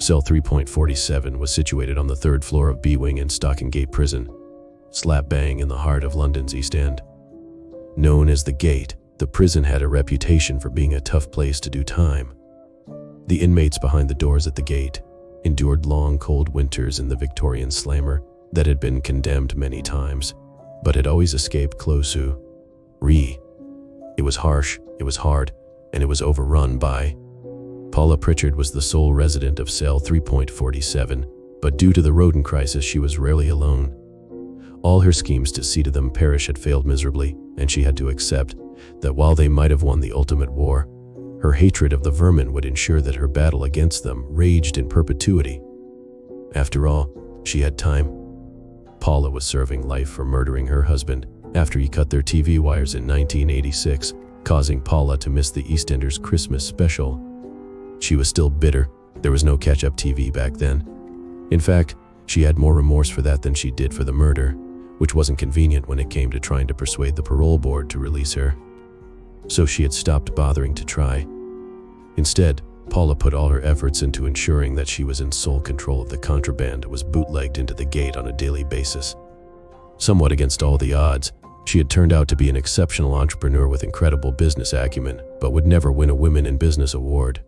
Cell 3.47 was situated on the third floor of B Wing in Stocken Gate Prison, slap bang in the heart of London's East End. Known as the Gate, the prison had a reputation for being a tough place to do time. The inmates behind the doors at the gate endured long, cold winters in the Victorian slammer that had been condemned many times, but had always escaped closu. It was harsh, it was hard, and it was overrun by. Paula Pritchard was the sole resident of cell 3.47, but due to the rodent crisis, she was rarely alone. All her schemes to see to them perish had failed miserably, and she had to accept that while they might have won the ultimate war, her hatred of the vermin would ensure that her battle against them raged in perpetuity. After all, she had time. Paula was serving life for murdering her husband after he cut their TV wires in 1986, causing Paula to miss the EastEnders Christmas special. She was still bitter. There was no catch-up TV back then. In fact, she had more remorse for that than she did for the murder, which wasn't convenient when it came to trying to persuade the parole board to release her. So she had stopped bothering to try. Instead, Paula put all her efforts into ensuring that she was in sole control of the contraband that was bootlegged into the gate on a daily basis. Somewhat against all the odds, she had turned out to be an exceptional entrepreneur with incredible business acumen, but would never win a Women in Business award.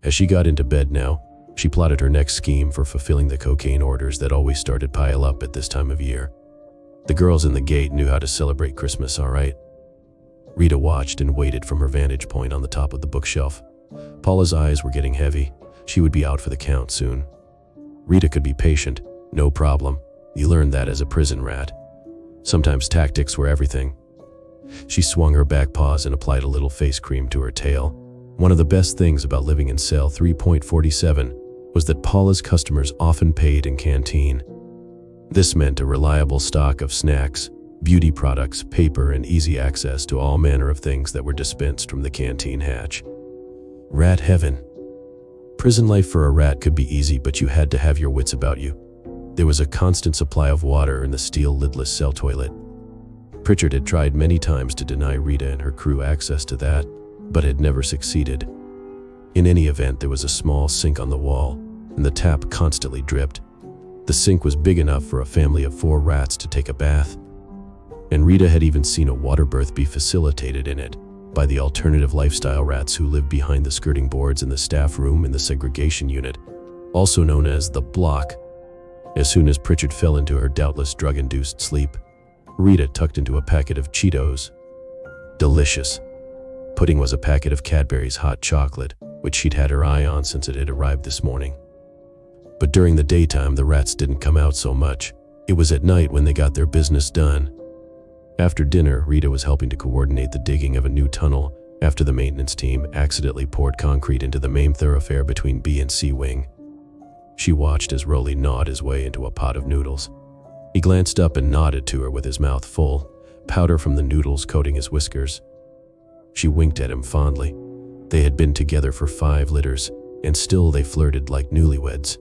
As she got into bed now, she plotted her next scheme for fulfilling the cocaine orders that always started to pile up at this time of year. The girls in the gate knew how to celebrate Christmas, all right. Rita watched and waited from her vantage point on the top of the bookshelf. Paula's eyes were getting heavy. She would be out for the count soon. Rita could be patient, no problem. You learned that as a prison rat. Sometimes tactics were everything. She swung her back paws and applied a little face cream to her tail. One of the best things about living in cell 3.47 was that Paula's customers often paid in canteen. This meant a reliable stock of snacks, beauty products, paper, and easy access to all manner of things that were dispensed from the canteen hatch. Rat heaven. Prison life for a rat could be easy, but you had to have your wits about you. There was a constant supply of water in the steel lidless cell toilet. Pritchard had tried many times to deny Rita and her crew access to that, but had never succeeded. In any event, there was a small sink on the wall, and the tap constantly dripped. The sink was big enough for a family of 4 rats to take a bath, and Rita had even seen a water birth be facilitated in it by the alternative lifestyle rats who lived behind the skirting boards in the staff room in the segregation unit, also known as the block. As soon as Pritchard fell into her doubtless drug-induced sleep, Rita tucked into a packet of Cheetos. Delicious. Pudding was a packet of Cadbury's hot chocolate, which she'd had her eye on since it had arrived this morning. But during the daytime, the rats didn't come out so much. It was at night when they got their business done. After dinner, Rita was helping to coordinate the digging of a new tunnel after the maintenance team accidentally poured concrete into the main thoroughfare between B and C Wing. She watched as Rolly gnawed his way into a pot of noodles. He glanced up and nodded to her with his mouth full, powder from the noodles coating his whiskers. She winked at him fondly. They had been together for 5 litters, and still they flirted like newlyweds.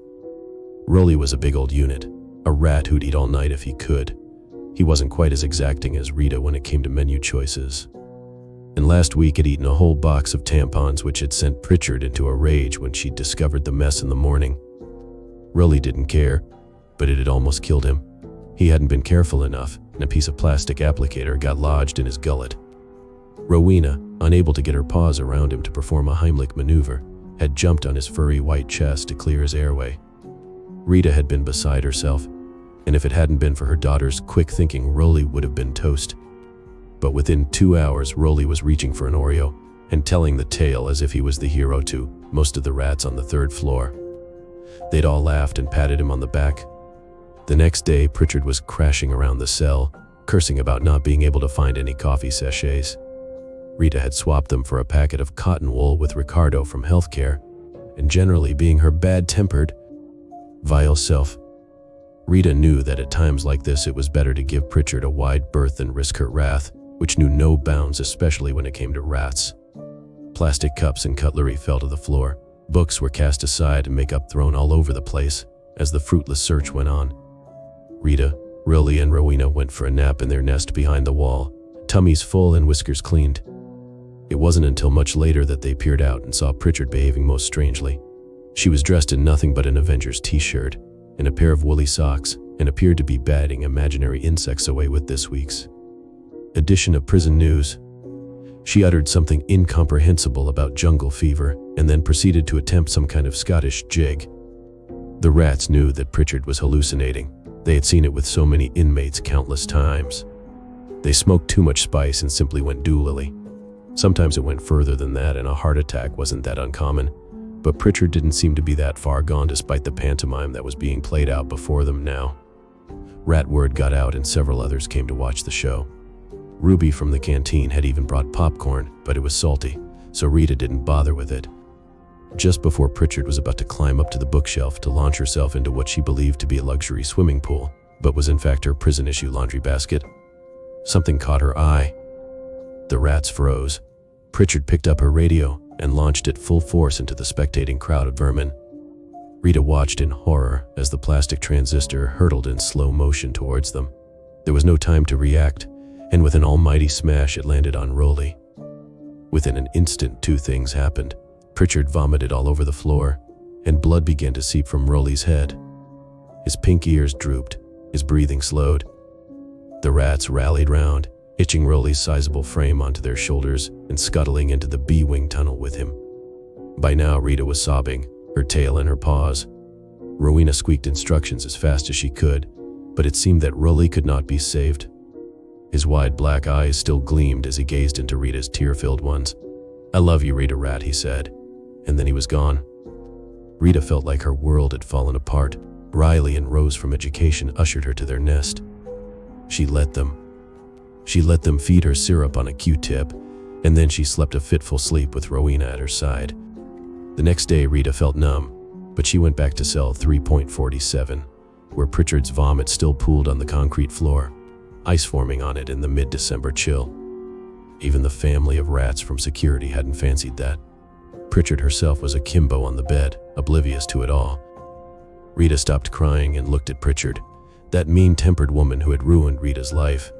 Rolly was a big old unit, a rat who'd eat all night if he could. He wasn't quite as exacting as Rita when it came to menu choices. And last week had eaten a whole box of tampons, which had sent Pritchard into a rage when she'd discovered the mess in the morning. Rolly didn't care, but it had almost killed him. He hadn't been careful enough, and a piece of plastic applicator got lodged in his gullet. Rowena, unable to get her paws around him to perform a Heimlich maneuver, had jumped on his furry white chest to clear his airway. Rita had been beside herself, and if it hadn't been for her daughter's quick thinking, Rolly would have been toast. But within 2 hours, Rolly was reaching for an Oreo and telling the tale as if he was the hero to most of the rats on the 3rd floor. They'd all laughed and patted him on the back. The next day, Pritchard was crashing around the cell, cursing about not being able to find any coffee sachets. Rita had swapped them for a packet of cotton wool with Ricardo from healthcare, and generally being her bad-tempered, vile self, Rita knew that at times like this it was better to give Pritchard a wide berth than risk her wrath, which knew no bounds, especially when it came to rats. Plastic cups and cutlery fell to the floor. Books were cast aside and makeup thrown all over the place as the fruitless search went on. Rita, Rolly, and Rowena went for a nap in their nest behind the wall, tummies full and whiskers cleaned. It wasn't until much later that they peered out and saw Pritchard behaving most strangely. She was dressed in nothing but an Avengers t-shirt and a pair of woolly socks, and appeared to be batting imaginary insects away with this week's edition of Prison News. She uttered something incomprehensible about jungle fever and then proceeded to attempt some kind of Scottish jig. The rats knew that Pritchard was hallucinating. They had seen it with so many inmates countless times. They smoked too much spice and simply went doolally. Sometimes it went further than that, and a heart attack wasn't that uncommon. But Pritchard didn't seem to be that far gone despite the pantomime that was being played out before them now. Rat word got out and several others came to watch the show. Ruby from the canteen had even brought popcorn, but it was salty, so Rita didn't bother with it. Just before Pritchard was about to climb up to the bookshelf to launch herself into what she believed to be a luxury swimming pool, but was in fact her prison-issue laundry basket, something caught her eye. The rats froze. Pritchard picked up her radio and launched it full force into the spectating crowd of vermin. Rita watched in horror as the plastic transistor hurtled in slow motion towards them. There was no time to react, and with an almighty smash it landed on Rolly. Within an instant, two things happened. Pritchard vomited all over the floor, and blood began to seep from Rolly's head. His pink ears drooped, his breathing slowed. The rats rallied round, hitching Rolly's sizable frame onto their shoulders and scuttling into the B-wing tunnel with him. By now, Rita was sobbing, her tail in her paws. Rowena squeaked instructions as fast as she could, but it seemed that Rolly could not be saved. His wide black eyes still gleamed as he gazed into Rita's tear-filled ones. "I love you, Rita Rat," he said, and then he was gone. Rita felt like her world had fallen apart. Riley and Rose from education ushered her to their nest. She let them feed her syrup on a Q-tip, and then she slept a fitful sleep with Rowena at her side. The next day, Rita felt numb, but she went back to cell 3.47, where Pritchard's vomit still pooled on the concrete floor, ice forming on it in the mid-December chill. Even the family of rats from security hadn't fancied that. Pritchard herself was akimbo on the bed, oblivious to it all. Rita stopped crying and looked at Pritchard, that mean-tempered woman who had ruined Rita's life.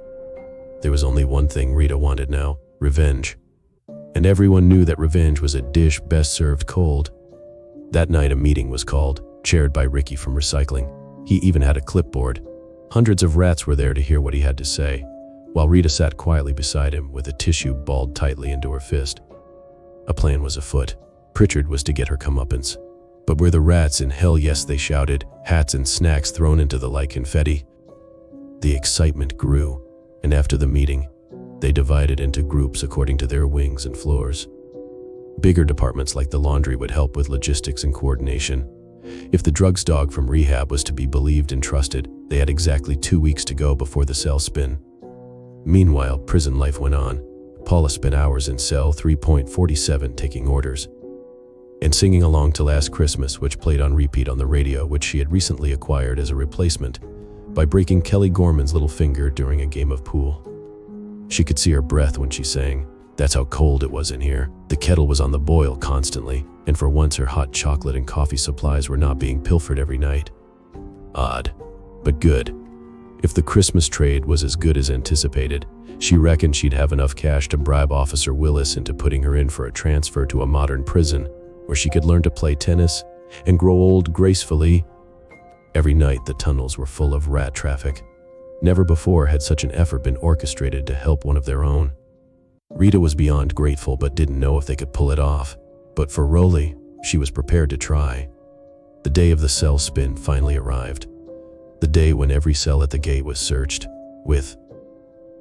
There was only one thing Rita wanted now: revenge. And everyone knew that revenge was a dish best served cold. That night a meeting was called, chaired by Ricky from recycling. He even had a clipboard. Hundreds of rats were there to hear what he had to say, while Rita sat quietly beside him with a tissue balled tightly into her fist. A plan was afoot. Pritchard was to get her comeuppance. But were the rats in hell? Yes, they shouted, hats and snacks thrown into the like confetti. The excitement grew, and after the meeting, they divided into groups according to their wings and floors. Bigger departments like the laundry would help with logistics and coordination. If the drugs dog from rehab was to be believed and trusted, they had exactly 2 weeks to go before the cell spin. Meanwhile, prison life went on. Paula spent hours in cell 3.47 taking orders and singing along to Last Christmas, which played on repeat on the radio, which she had recently acquired as a replacement by breaking Kelly Gorman's little finger during a game of pool. She could see her breath when she sang. That's how cold it was in here. The kettle was on the boil constantly, and for once her hot chocolate and coffee supplies were not being pilfered every night. Odd, but good. If the Christmas trade was as good as anticipated, she reckoned she'd have enough cash to bribe Officer Willis into putting her in for a transfer to a modern prison where she could learn to play tennis and grow old gracefully. Every night the tunnels were full of rat traffic. Never before had such an effort been orchestrated to help one of their own. Rita was beyond grateful but didn't know if they could pull it off. But for Rolly, she was prepared to try. The day of the cell spin finally arrived. The day when every cell at the gate was searched, with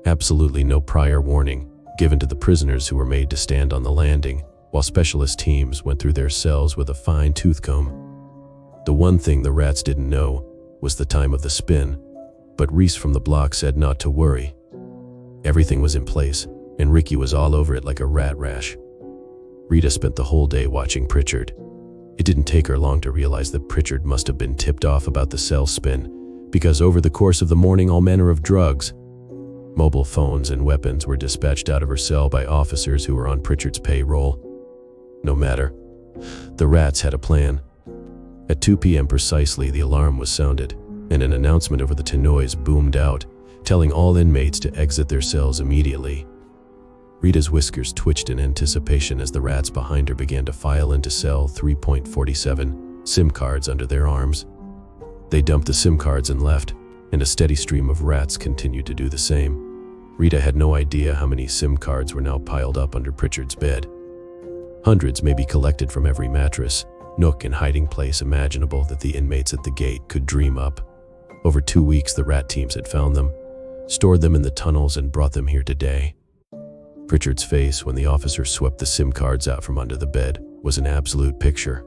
absolutely no prior warning given to the prisoners who were made to stand on the landing, while specialist teams went through their cells with a fine tooth comb. The one thing the rats didn't know was the time of the spin, but Reese from the block said not to worry. Everything was in place, and Ricky was all over it like a rat rash. Rita spent the whole day watching Pritchard. It didn't take her long to realize that Pritchard must have been tipped off about the cell spin, because over the course of the morning all manner of drugs, mobile phones and weapons were dispatched out of her cell by officers who were on Pritchard's payroll. No matter. The rats had a plan. At 2 p.m. precisely, the alarm was sounded, and an announcement over the tannoys boomed out, telling all inmates to exit their cells immediately. Rita's whiskers twitched in anticipation as the rats behind her began to file into cell 3.47. SIM cards under their arms. They dumped the SIM cards and left, and a steady stream of rats continued to do the same. Rita had no idea how many SIM cards were now piled up under Pritchard's bed. Hundreds may be collected from every mattress, nook and hiding place imaginable that the inmates at the gate could dream up. Over 2 weeks, the rat teams had found them, stored them in the tunnels, and brought them here today. Pritchard's face when the officer swept the SIM cards out from under the bed was an absolute picture.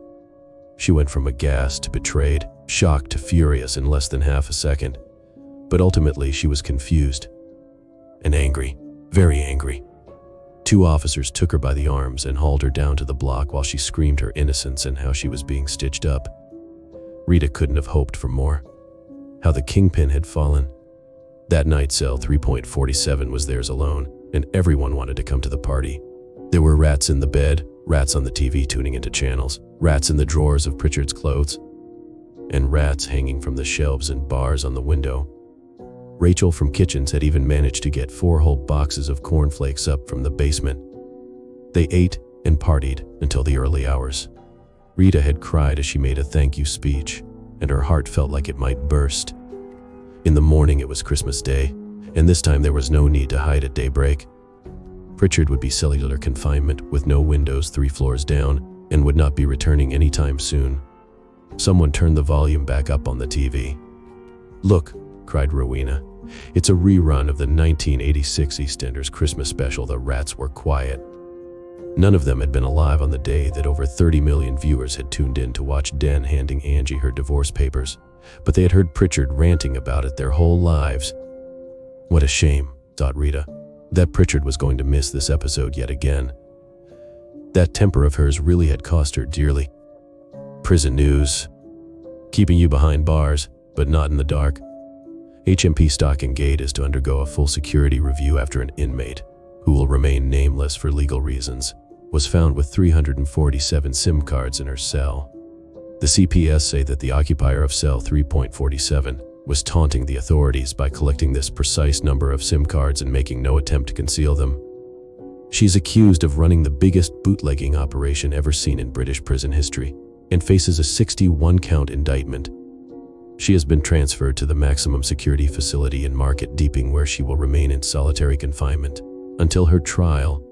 She went from aghast to betrayed, shocked to furious in less than half a second. But ultimately, she was confused and angry, very angry. 2 officers took her by the arms and hauled her down to the block while she screamed her innocence and how she was being stitched up. Rita couldn't have hoped for more. How the kingpin had fallen. That night, cell 3.47 was theirs alone, and everyone wanted to come to the party. There were rats in the bed, rats on the TV tuning into channels, rats in the drawers of Pritchard's clothes, and rats hanging from the shelves and bars on the window. Rachel from Kitchens had even managed to get 4 whole boxes of cornflakes up from the basement. They ate and partied until the early hours. Rita had cried as she made a thank you speech, and her heart felt like it might burst. In the morning, it was Christmas Day, and this time there was no need to hide at daybreak. Pritchard would be cellular confinement with no windows 3 floors down and would not be returning anytime soon. Someone turned the volume back up on the TV. "Look," cried Rowena. "It's a rerun of the 1986 EastEnders Christmas special, The Rats Were Quiet." None of them had been alive on the day that over 30 million viewers had tuned in to watch Den handing Angie her divorce papers, but they had heard Pritchard ranting about it their whole lives. What a shame, thought Rita, that Pritchard was going to miss this episode yet again. That temper of hers really had cost her dearly. Prison news. Keeping you behind bars, but not in the dark. HMP Stocken Gate is to undergo a full security review after an inmate, who will remain nameless for legal reasons, was found with 347 SIM cards in her cell. The CPS say that the occupier of cell 3.47 was taunting the authorities by collecting this precise number of SIM cards and making no attempt to conceal them. She's accused of running the biggest bootlegging operation ever seen in British prison history and faces a 61-count indictment. She has been transferred to the maximum security facility in Market Deeping, where she will remain in solitary confinement until her trial